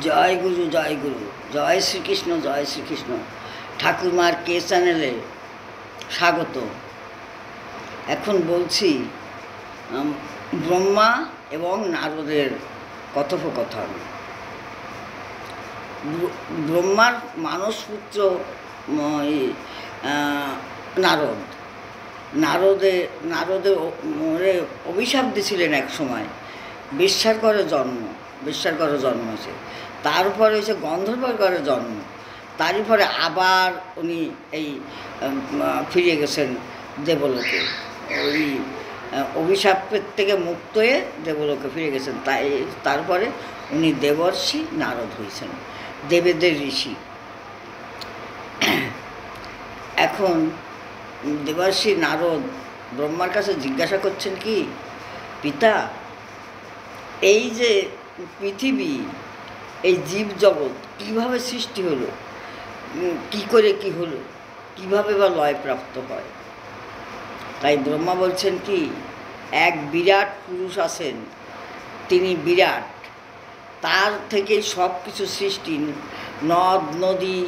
জয় গুরু, জয় গুরু, জয় শ্রীকৃষ্ণ, জয় শ্রীকৃষ্ণ। ঠাকুরমার কে চ্যানেলে স্বাগত। এখন বলছি ব্রহ্মা এবং নারদের কথোপকথন। ব্রহ্মার মানসপুত্র নারদ। নারদে অভিশাপ দিয়েছিলেন এক সময়, বেশ্যার ঘরে জন্ম হয়েছে, তারপরে হয়েছে গন্ধর্বের ঘরে জন্ম, তারপরে আবার উনি এই ফিরে গেছেন দেবলোকে, ওই অভিশাপের থেকে মুক্ত হয়ে দেবলোকে ফিরে গেছেন। তারপরে উনি দেবর্ষি নারদ হয়েছেন, দেবেদের ঋষি। এখন দেবর্ষি নারদ ব্রহ্মার কাছে জিজ্ঞাসা করছেন কি, পিতা, এই যে পৃথিবী, এই জীবজগৎ কীভাবে সৃষ্টি হলো, কি করে কি হলো, কীভাবে বা লয়প্রাপ্ত হয়? তাই ব্রহ্মা বলছেন কি, এক বিরাট পুরুষ আছেন, তিনি বিরাট, তার থেকে সব কিছু সৃষ্টি, নদ নদী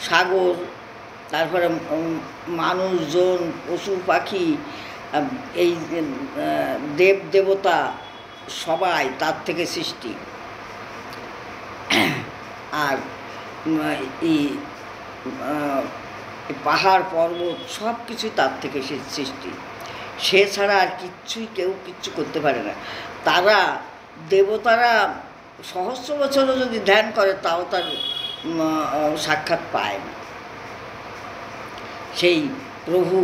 সাগর, তারপরে মানুষজন পশু পাখি, এই দেব দেবতা সবাই তার থেকে সৃষ্টি। আর এই পাহাড় পর্বত সব কিছুই তার থেকে সৃষ্টি। সে ছাড়া আর কেউ কিচ্ছু করতে পারে না। দেবতারা সহস্র বছরও যদি ধ্যান করে তাও তার সাক্ষাৎ পায় না। সেই প্রভু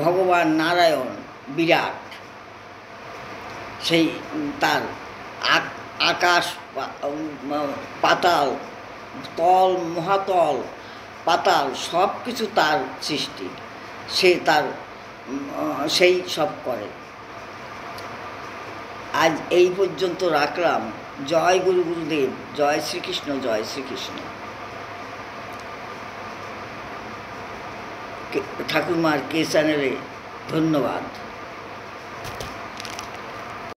ভগবান নারায়ণ বিরাট, সেই তার আকাশ পাতাল, তল মহাতল পাতাল সব কিছু তার সৃষ্টি, সেই সব করে। আজ এই পর্যন্ত রাখলাম। জয় গুরু গুরুদেব, জয় শ্রীকৃষ্ণ, জয় শ্রীকৃষ্ণ। ঠাকুরমার কে চ্যানেলে ধন্যবাদ।